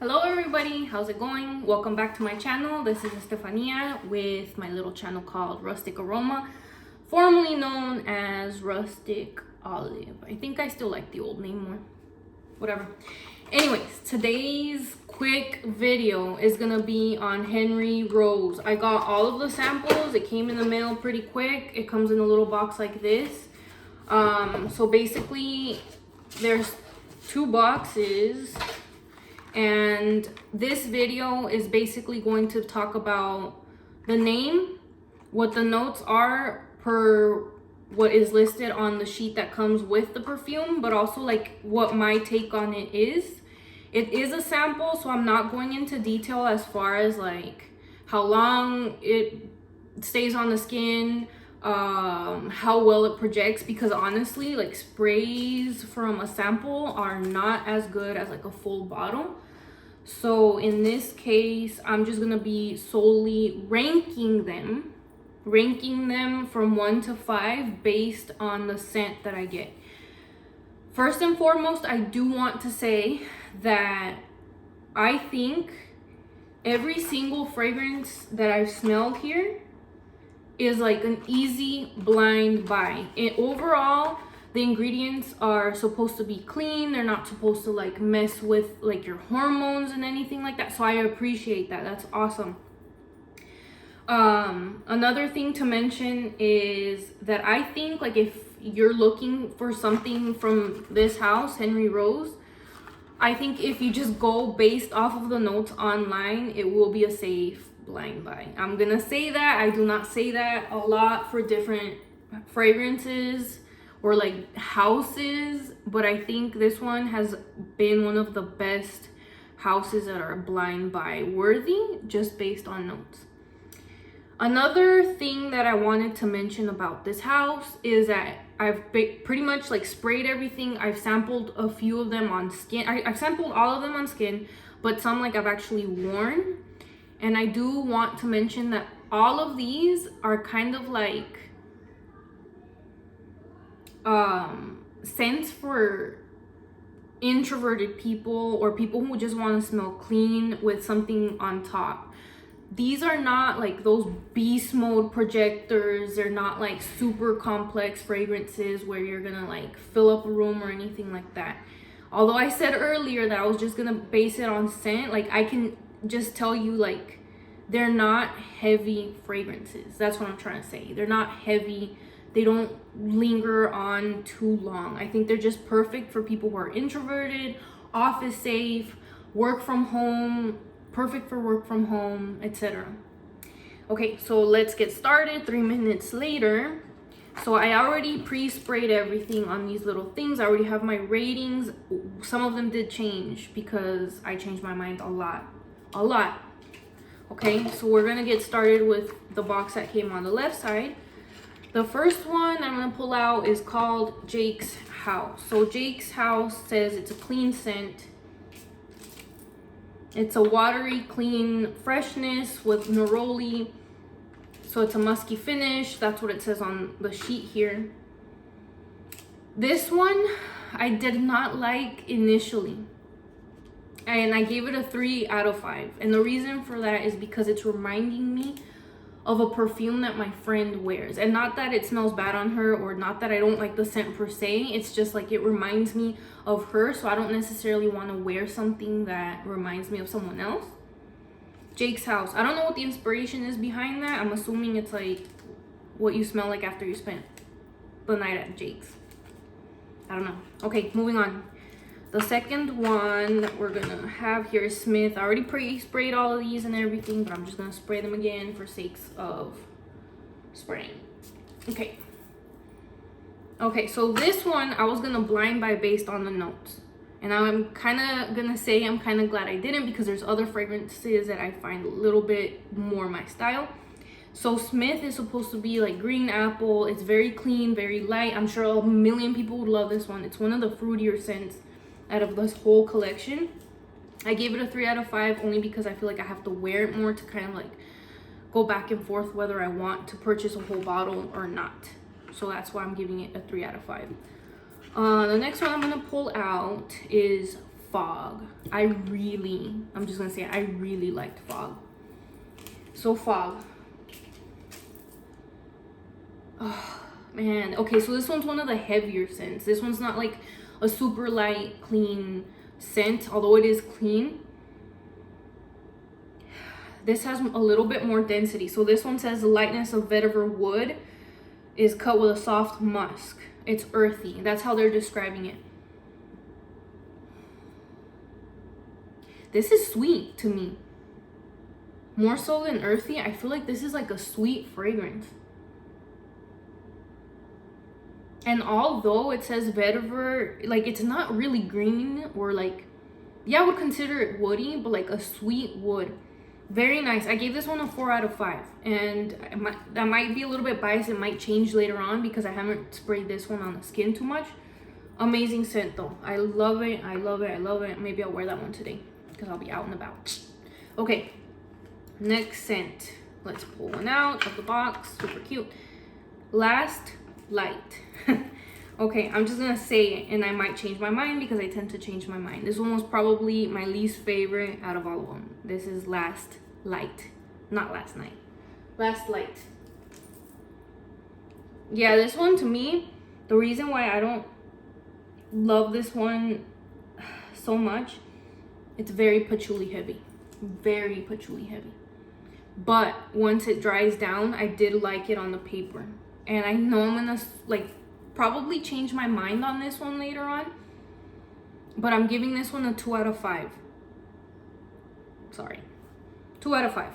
Hello everybody, how's it going? Welcome back to my channel. This is Estefania with my little channel called Rustic Aroma, formerly known as Rustic Olive. I think I still like the old name more. Whatever. Anyways, today's quick video is gonna be on Henry Rose. I got all of the samples. It came in the mail pretty quick. It comes in a little box like this. So basically there's 2 boxes. And this video is basically going to talk about the name, what the notes are per what is listed on the sheet that comes with the perfume, but also like what my take on it is. It is a sample, so I'm not going into detail as far as like how long it stays on the skin, how well it projects, because honestly, like sprays from a sample are not as good as like a full bottle. So in this case, I'm just gonna be solely ranking them from 1 to 5 based on the scent that I get. First and foremost, I do want to say that I think every single fragrance that I've smelled here is like an easy blind buy. Overall, the ingredients are supposed to be clean. They're not supposed to like mess with like your hormones and anything like that. So I appreciate that. That's awesome. Another thing to mention is that I think like if you're looking for something from this house, Henry Rose, I think if you just go based off of the notes online, it will be a safe blind buy. I'm gonna say that. I do not say that a lot for different fragrances or like houses, but I think this one has been one of the best houses that are blind buy worthy just based on notes. Another thing that I wanted to mention about this house is that I've pretty much like sprayed everything. I've sampled a few of them on skin. I've sampled all of them on skin, but some like I've actually worn. And I do want to mention that all of these are kind of like scents for introverted people or people who just want to smell clean with something on top. These are not like those beast mode projectors. They're not like super complex fragrances where you're gonna like fill up a room or anything like that. Although I said earlier that I was just gonna base it on scent, like I can just tell you like they're not heavy fragrances. That's what I'm trying to say. They're not heavy. They don't linger on too long. I think they're just perfect for people who are introverted, office safe, work from home, perfect for work from home, etc. Okay, so let's get started. 3 minutes later. So I already pre-sprayed everything on these little things. I already have my ratings. Some of them did change because I changed my mind a lot. Okay, so we're gonna get started with the box that came on the left side. The first one I'm gonna pull out is called Jake's House. So Jake's House says it's a clean scent. It's a watery, clean freshness with neroli. So it's a musky finish. That's what it says on the sheet here. This one I did not like initially. And I gave it a 3 out of 5. And the reason for that is because it's reminding me of a perfume that my friend wears. And not that it smells bad on her or not that I don't like the scent per se. It's just like it reminds me of her. So I don't necessarily want to wear something that reminds me of someone else. Jake's House. I don't know what the inspiration is behind that. I'm assuming it's like what you smell like after you spent the night at Jake's. I don't know. Okay, moving on. The second one that we're gonna have here is Smyth. I already pre-sprayed all of these and everything, but I'm just gonna spray them again for sakes of spraying. Okay, so this one I was gonna blind buy based on the notes. And I'm kind of gonna say I'm kind of glad I didn't, because there's other fragrances that I find a little bit more my style. So Smyth is supposed to be like green apple. It's very clean, very light. I'm sure a million people would love this one. It's one of the fruitier scents out of this whole collection. I gave it a 3 out of 5 only because I feel like I have to wear it more to kind of like go back and forth whether I want to purchase a whole bottle or not. So that's why I'm giving it a 3 out of 5. The next one I'm gonna pull out is Fog. I'm just gonna say I really liked Fog. So Fog. Oh man. Okay, so this one's one of the heavier scents. This one's not like a super light, clean scent, although it is clean. This has a little bit more density. So this one says the lightness of vetiver wood is cut with a soft musk. It's earthy. That's how they're describing it. This is sweet to me. More so than earthy. I feel like this is like a sweet fragrance. And although it says vetiver, like it's not really green or like, yeah, I would consider it woody, but like a sweet wood. Very nice. I gave this one a 4 out of 5. And that might be a little bit biased. It might change later on because I haven't sprayed this one on the skin too much. Amazing scent though. I love it. I love it. I love it. Maybe I'll wear that one today because I'll be out and about. Okay. Next scent. Let's pull one out of the box. Super cute. Last Light. Okay, I'm just gonna say it and I might change my mind because I tend to change my mind. This one was probably my least favorite out of all of them. This is Last Light, not Last Night. Last Light. Yeah, this one to me, the reason why I don't love this one so much, it's very patchouli heavy. Very patchouli heavy. But once it dries down, I did like it on the paper. And I know I'm gonna like probably change my mind on this one later on. But I'm giving this one a 2 out of 5. Sorry. 2 out of 5.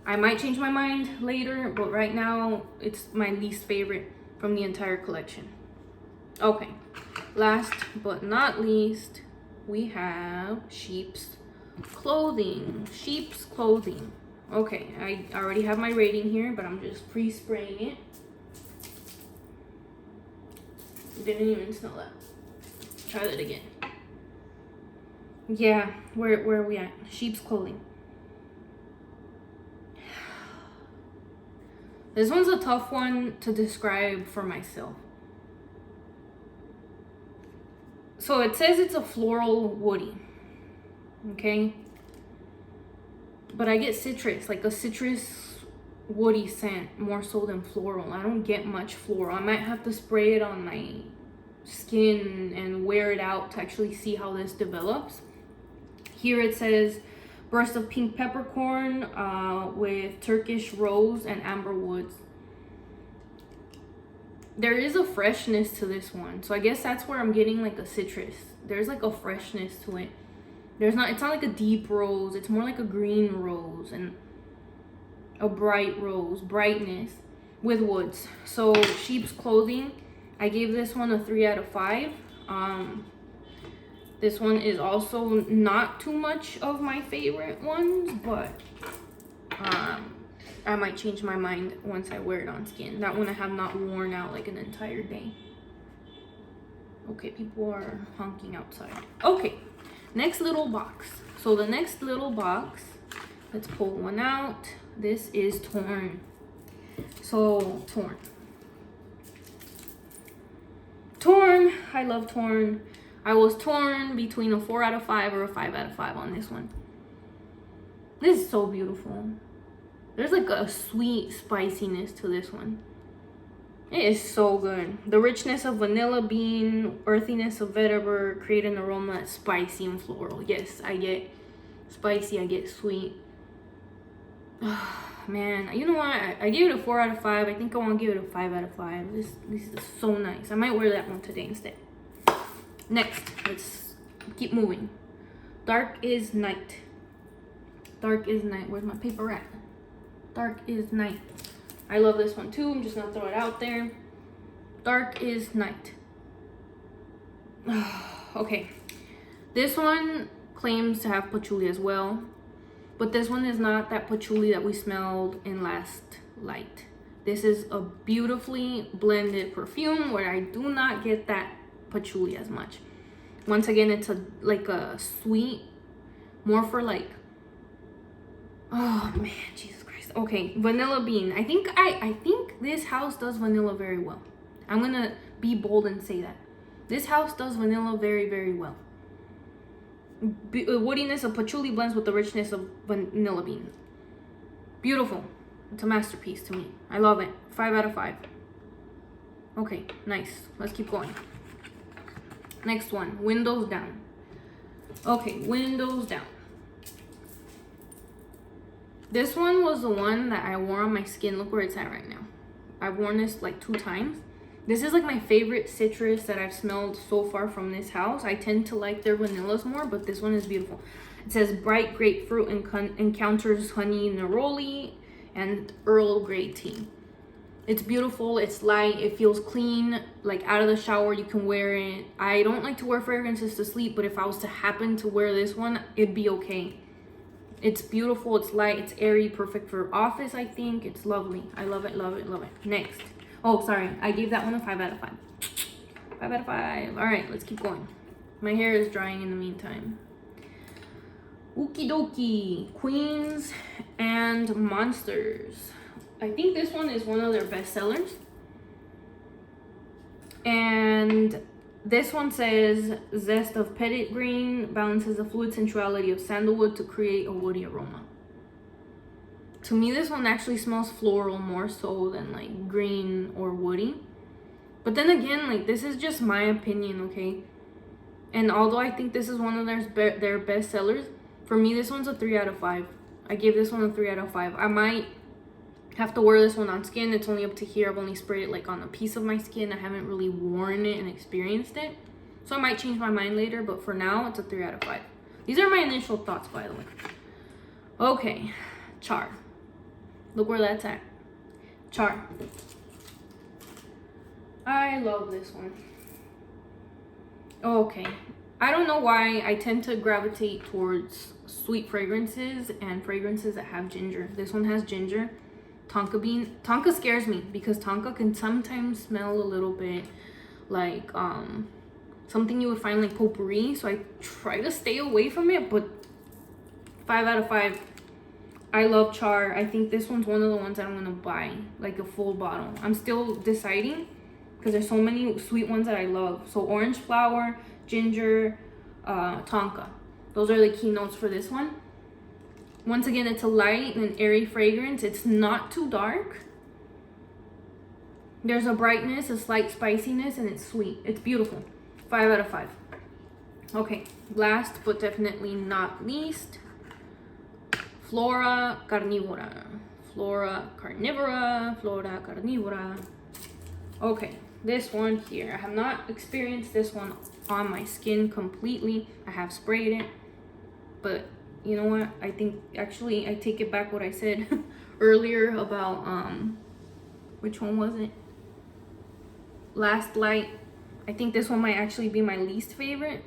I might change my mind later, but right now it's my least favorite from the entire collection. Okay. Last but not least, we have Sheep's Clothing. Sheep's Clothing. Okay, I already have my rating here, but I'm just pre-spraying it. Didn't even smell that. Try that again. Yeah, where are we at? Sheep's Clothing. This one's a tough one to describe for myself. So it says it's a floral woody. Okay? But I get citrus, like a citrus woody scent more so than floral. I don't get much floral. I might have to spray it on my skin and wear it out to actually see how this develops. Here it says burst of pink peppercorn with Turkish rose and amber woods. There is a freshness to this one, so I guess that's where I'm getting like a citrus. There's like a freshness to it. It's not like a deep rose. It's more like a green rose and a bright rose, brightness with woods. So Sheep's Clothing, I gave this one a 3 out of 5. This one is also not too much of my favorite ones, but I might change my mind once I wear it on skin. That one I have not worn out like an entire day. Okay, people are honking outside. Okay, next little box. So the next little box, let's pull one out. This is Torn. So Torn, I love Torn. I was torn between a 4 out of 5 or a 5 out of 5 on this one. This is so beautiful. There's like a sweet spiciness to this one. It is so good. The richness of vanilla bean, earthiness of vetiver create an aroma that's spicy and floral. Yes, I get spicy, I get sweet. Man, you know what? I gave it a 4 out of 5. I think I want to give it a 5 out of 5. This is so nice. I might wear that one today instead. Next, let's keep moving. Dark is Night. Dark is Night. Where's my paper at? Dark is Night. I love this one too. I'm just gonna throw it out there. Dark is Night. Okay. This one claims to have patchouli as well. But this one is not that patchouli that we smelled in Last Light. This is a beautifully blended perfume where I do not get that patchouli as much. Once again, it's like a sweet, more for like, oh man, Jesus Christ. Okay, vanilla bean. I think this house does vanilla very well. I'm gonna be bold and say that this house does vanilla very, very well. woodiness of patchouli blends with the richness of vanilla bean. Beautiful. It's a masterpiece to me. I love it. 5 out of 5. Okay, nice. Let's keep going. Next one, windows down. Okay, windows down. This one was the one that I wore on my skin. Look where it's at right now. I've worn this like 2 times. This is like my favorite citrus that I've smelled so far from this house. I tend to like their vanillas more, but this one is beautiful. It says bright grapefruit encounters honey neroli and Earl Grey tea. It's beautiful, it's light, it feels clean, like out of the shower you can wear it. I don't like to wear fragrances to sleep, but if I was to happen to wear this one, it'd be okay. It's beautiful, it's light, it's airy, perfect for office, I think. It's lovely. I love it, love it, love it. Next. Oh, sorry. I gave that one a 5 out of 5. 5 out of 5. All right, let's keep going. My hair is drying in the meantime. Okie dokie. Queens and Monsters. I think this one is one of their best sellers. And this one says zest of petit green balances the fluid sensuality of sandalwood to create a woody aroma. To me, this one actually smells floral more so than like green or woody. But then again, like this is just my opinion, okay? And although I think this is one of their best sellers, for me this one's a 3 out of 5. I gave this one a 3 out of 5. I might have to wear this one on skin. It's only up to here. I've only sprayed it like on a piece of my skin. I haven't really worn it and experienced it. So I might change my mind later, but for now, it's a 3 out of 5. These are my initial thoughts, by the way. Okay, Char. Look where that's at. Char. I love this one. Okay. I don't know why I tend to gravitate towards sweet fragrances and fragrances that have ginger. This one has ginger. Tonka bean. Tonka scares me because tonka can sometimes smell a little bit like something you would find like potpourri. So I try to stay away from it, but 5 out of 5. I love Char. I think this one's one of the ones I'm going to buy, like a full bottle. I'm still deciding because there's so many sweet ones that I love. So orange flower, ginger, tonka. Those are the key notes for this one. Once again, it's a light and airy fragrance. It's not too dark. There's a brightness, a slight spiciness, and it's sweet. It's beautiful. 5 out of 5. Okay, last but definitely not least, Flora Carnivora. Flora Carnivora. Flora Carnivora. Okay, this one here. I have not experienced this one on my skin completely. I have sprayed it, but you know what? I think actually I take it back what I said earlier about which one was it? Last Light. I think this one might actually be my least favorite.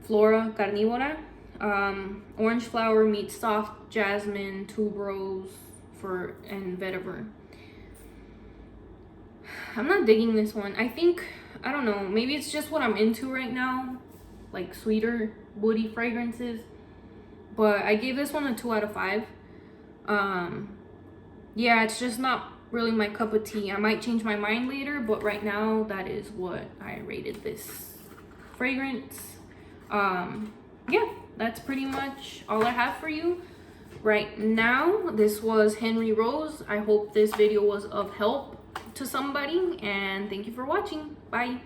Flora Carnivora. Orange flower meets soft jasmine, tuberose and vetiver. I'm not digging this one. I think, I don't know, maybe it's just what I'm into right now, like sweeter woody fragrances. But I gave this one a 2 out of 5. Yeah, it's just not really my cup of tea. I might change my mind later, but right now that is what I rated this fragrance. Yeah, that's pretty much all I have for you right now. This was Henry Rose. I hope this video was of help to somebody, and thank you for watching. Bye.